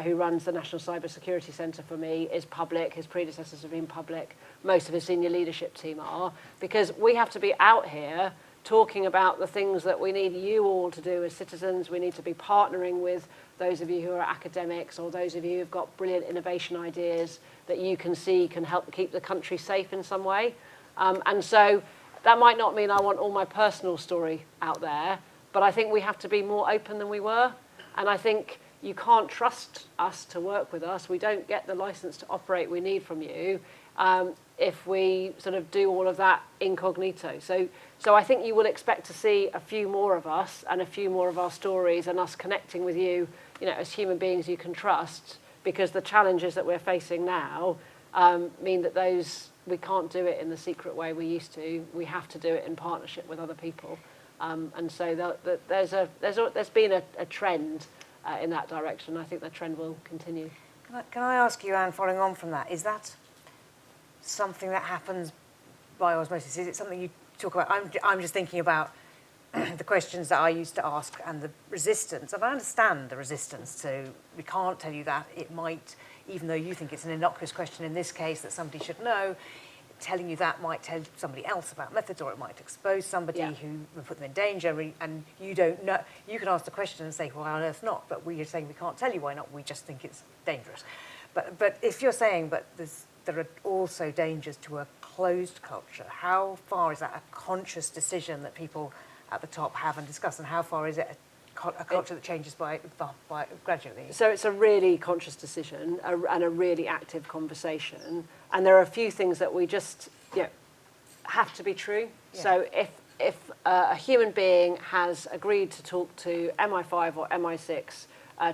who runs the National Cybersecurity Centre for me, is public. His predecessors have been public. Most of his senior leadership team are. Because we have to be out here talking about the things that we need you all to do as citizens. We need to be partnering with those of you who are academics, or those of you who've got brilliant innovation ideas that you can see can help keep the country safe in some way. And so that might not mean I want all my personal story out there, but I think we have to be more open than we were. And I think you can't trust us to work with us. We don't get the license to operate we need from you if we sort of do all of that incognito. So I think you will expect to see a few more of us and a few more of our stories and us connecting with you, as human beings you can trust, because the challenges that we're facing now mean that we can't do it in the secret way we used to. We have to do it in partnership with other people. And so there's been a trend in that direction. I think the trend will continue. Can I ask you, Anne, following on from that, is that something that happens by osmosis? Is it something you talk about? I'm just thinking about the questions that I used to ask and the resistance. And I understand the resistance to, we can't tell you that. It might, even though you think it's an innocuous question in this case that somebody should know, telling you that might tell somebody else about methods, or it might expose somebody who will put them in danger, and you don't know. You can ask the question and say, well, on earth not, but we're saying we can't tell you why not, we just think it's dangerous. But if you're saying, there are also dangers to a closed culture, how far is that a conscious decision that people at the top have and discuss, and how far is it a culture that changes by gradually? So it's a really conscious decision and a really active conversation. And there are a few things that we just have to be true. Yeah. So if a human being has agreed to talk to MI5 or MI6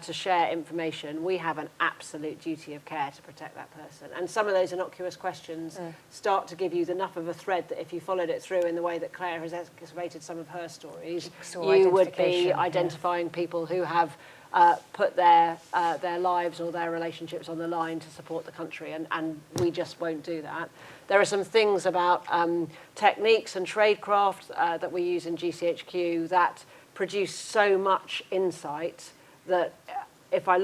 to share information, we have an absolute duty of care to protect that person. And some of those innocuous questions start to give you enough of a thread that if you followed it through in the way that Claire has excavated some of her stories, you would be identifying people who have put their lives or their relationships on the line to support the country, and we just won't do that. There are some things about techniques and tradecraft that we use in GCHQ that produce so much insight that if I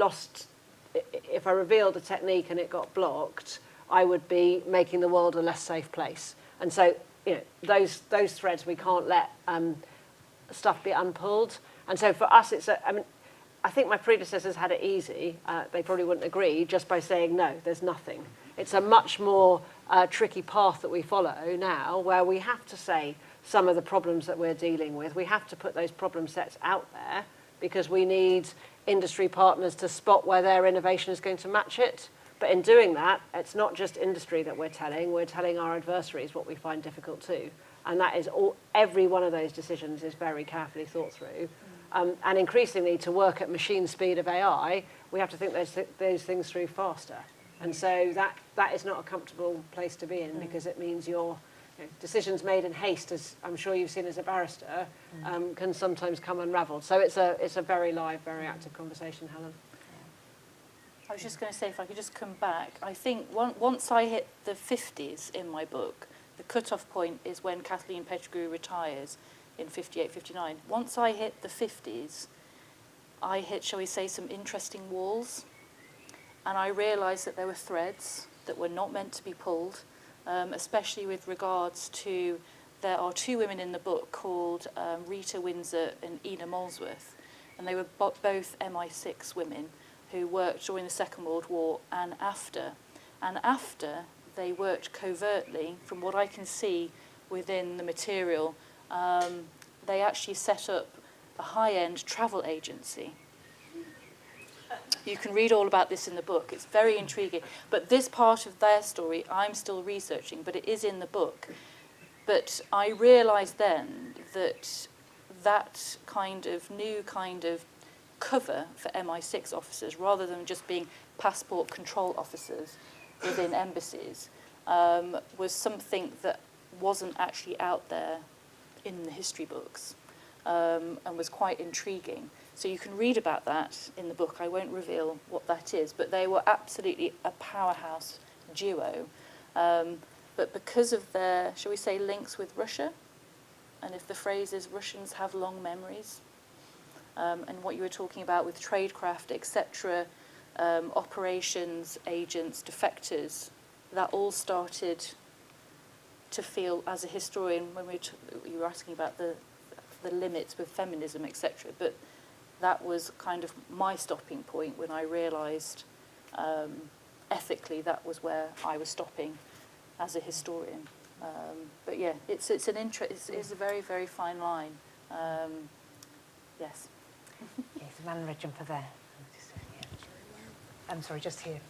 revealed a technique and it got blocked, I would be making the world a less safe place. And so, those threads, we can't let stuff be unpulled. And so for us, I think my predecessors had it easy. They probably wouldn't agree just by saying, no, there's nothing. It's a much more tricky path that we follow now, where we have to say some of the problems that we're dealing with. We have to put those problem sets out there because we need industry partners to spot where their innovation is going to match it. But in doing that, it's not just industry that we're telling our adversaries what we find difficult too. And that is every one of those decisions is very carefully thought through. And increasingly, to work at machine speed of AI, we have to think those things through faster. And so that is not a comfortable place to be in because it means decisions made in haste, as I'm sure you've seen as a barrister, can sometimes come unravelled. So it's a very live, very active conversation, Helen. I was just going to say, if I could just come back, I think once I hit the 50s in my book, the cut-off point is when Kathleen Pettigrew retires in 58, 59. Once I hit the 50s, I hit, shall we say, some interesting walls. And I realised that there were threads that were not meant to be pulled, especially with regards to, there are two women in the book called Rita Windsor and Ina Molesworth. And they were both MI6 women who worked during the Second World War and after. And after, they worked covertly, from what I can see within the material, they actually set up a high-end travel agency. You can read all about this in the book. It's very intriguing. But this part of their story, I'm still researching, but it is in the book. But I realised then that that new kind of cover for MI6 officers, rather than just being passport control officers within embassies, was something that wasn't actually out there in the history books, and was quite intriguing. So you can read about that in the book. I won't reveal what that is, but they were absolutely a powerhouse duo. But because of their, shall we say, links with Russia, and if the phrase is Russians have long memories, and what you were talking about with tradecraft, etc., operations, agents, defectors, that all started to feel, as a historian, when you were asking about the limits with feminism, etc., but that was kind of my stopping point when I realised ethically that was where I was stopping as a historian. But yeah, it's a very, very fine line. Yes. Yes, the man in red jumper there. I'm sorry, just here.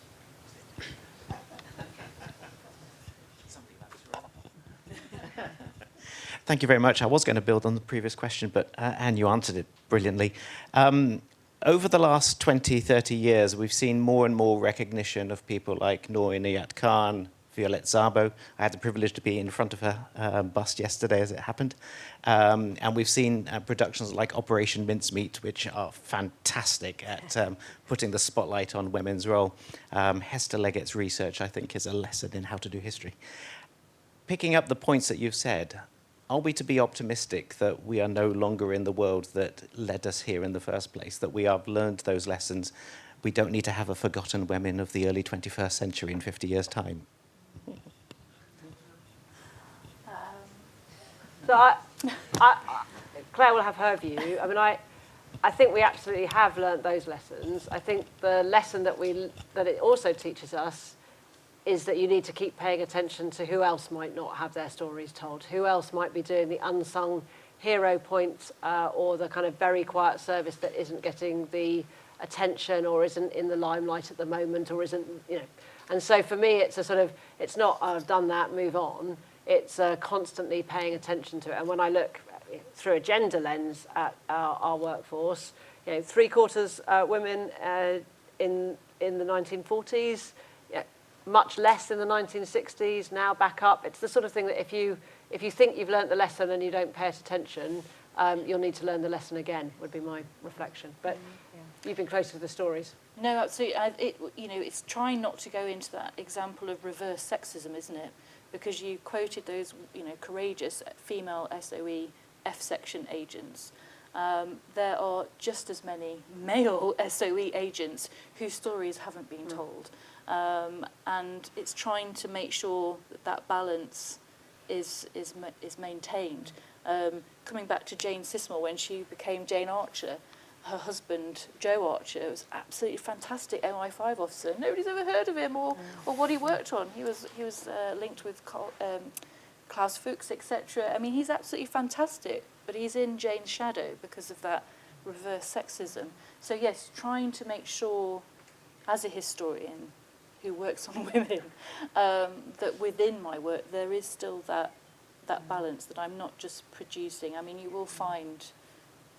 Thank you very much. I was going to build on the previous question, but Anne, you answered it brilliantly. Over the last 20, 30 years, we've seen more and more recognition of people like Noor Inayat Khan, Violette Szabo. I had the privilege to be in front of her bust yesterday as it happened. And we've seen productions like Operation Mincemeat, which are fantastic at putting the spotlight on women's role. Hester Leggett's research, I think, is a lesson in how to do history. Picking up the points that you've said, are we to be optimistic that we are no longer in the world that led us here in the first place, that we have learned those lessons? We don't need to have a forgotten women of the early 21st century in 50 years' time. So Claire will have her view. I mean, I think we absolutely have learnt those lessons. I think the lesson that it also teaches us is that you need to keep paying attention to who else might not have their stories told, who else might be doing the unsung hero points or the kind of very quiet service that isn't getting the attention or isn't in the limelight at the moment or isn't, And so for me, it's a sort of, it's not, I've done that, move on. it's constantly paying attention to it. And when I look through a gender lens at our workforce, you know, 3/4 women in the 1940s, much less in the 1960s, now back up. It's the sort of thing that if you think you've learnt the lesson and you don't pay it attention, you'll need to learn the lesson again, would be my reflection. But you've been close to the stories. No, absolutely. It's trying not to go into that example of reverse sexism, isn't it? Because you quoted those, courageous female SOE F-section agents. There are just as many male SOE agents whose stories haven't been told. And it's trying to make sure that balance is maintained. Coming back to Jane Sismore, when she became Jane Archer, her husband, Joe Archer, was absolutely fantastic MI5 officer. Nobody's ever heard of him or what he worked on. He was linked with Klaus Fuchs, etc. I mean, he's absolutely fantastic, but he's in Jane's shadow because of that reverse sexism. So yes, trying to make sure, as a historian who works on women, that within my work there is still that balance, that I'm not just producing. I mean, you will find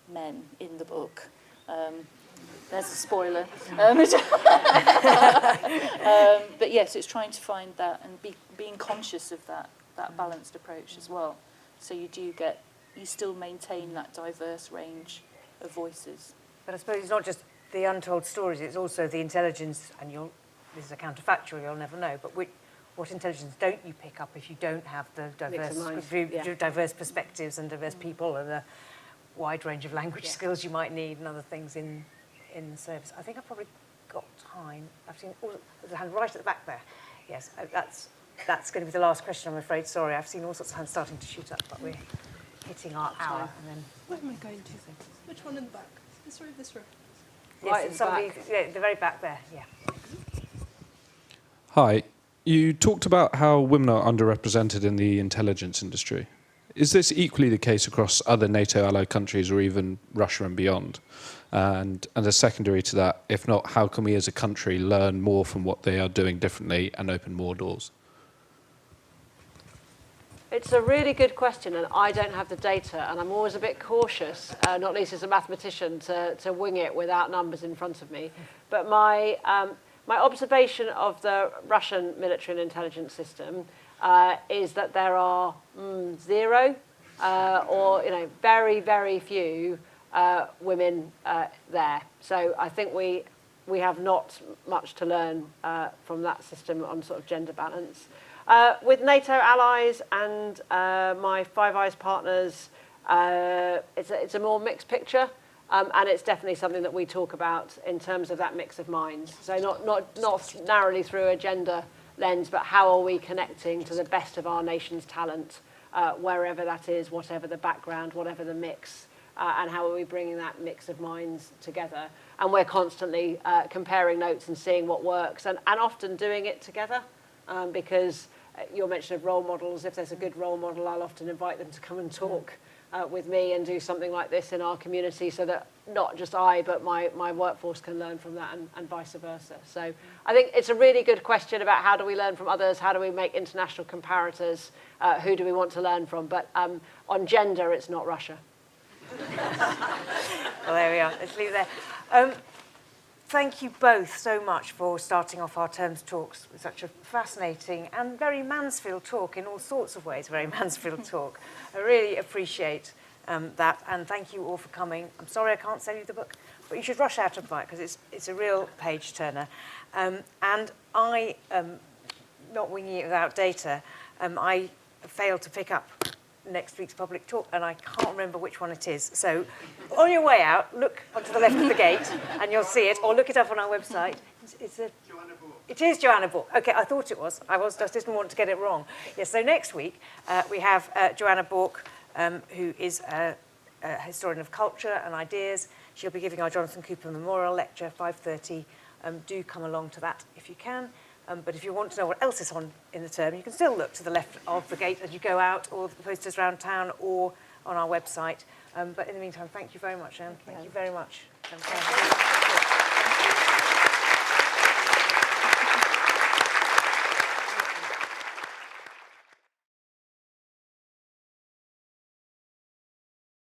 men in the book. There's a spoiler. But yes, it's trying to find that and being conscious of that balanced approach as well. So you still maintain that diverse range of voices. But I suppose it's not just the untold stories, it's also the intelligence, and this is a counterfactual, you'll never know, but what intelligence don't you pick up if you don't have the diverse perspectives and diverse people and the wide range of language skills you might need and other things in the service. I think I've probably got time. I've seen there's a hand right at the back there. Yes, that's going to be the last question, I'm afraid. Sorry, I've seen all sorts of hands starting to shoot up, but we're hitting our hour. And then where am I going to? Which one in the back? This row, this row? Yes, right, somebody, the very back there, yeah. Hi. You talked about how women are underrepresented in the intelligence industry. Is this equally the case across other NATO allied countries or even Russia and beyond? And as secondary to that, if not, how can we as a country learn more from what they are doing differently and open more doors? It's a really good question, and I don't have the data, and I'm always a bit cautious, not least as a mathematician, to wing it without numbers in front of me. But my observation of the Russian military and intelligence system is that there are zero or very, very few women there. So I think we have not much to learn from that system on sort of gender balance. With NATO allies and my Five Eyes partners, it's a more mixed picture. And it's definitely something that we talk about in terms of that mix of minds. So not narrowly through a gender lens, but how are we connecting to the best of our nation's talent, wherever that is, whatever the background, whatever the mix, and how are we bringing that mix of minds together. And we're constantly comparing notes and seeing what works, and often doing it together, because your mention of role models, if there's a good role model, I'll often invite them to come and talk with me and do something like this in our community, so that not just I, but my workforce can learn from that, and vice versa. So I think it's a really good question about how do we learn from others, how do we make international comparators, who do we want to learn from, but on gender, it's not Russia. Well, there we are. Let's leave it there. Thank you both so much for starting off our terms talks with such a fascinating and very Mansfield talk in all sorts of ways, very Mansfield talk. I really appreciate that, and thank you all for coming. I'm sorry I can't sell you the book, but you should rush out and buy it because it's a real page turner. And I, not winging it without data, I failed to pick up next week's public talk, and I can't remember which one it is. So on your way out, look onto the left of the gate, and you'll see it, or look it up on our website. It is Joanna Bourke. Okay, I thought it was. I just didn't want to get it wrong. Yes, so next week we have Joanna Bourke, who is a historian of culture and ideas. She'll be giving our Jonathan Cooper Memorial Lecture, 5:30. Do come along to that if you can. But if you want to know what else is on in the term, you can still look to the left of the gate as you go out, or the posters around town, or on our website. But in the meantime, thank you very much, Anne. Thank you very much.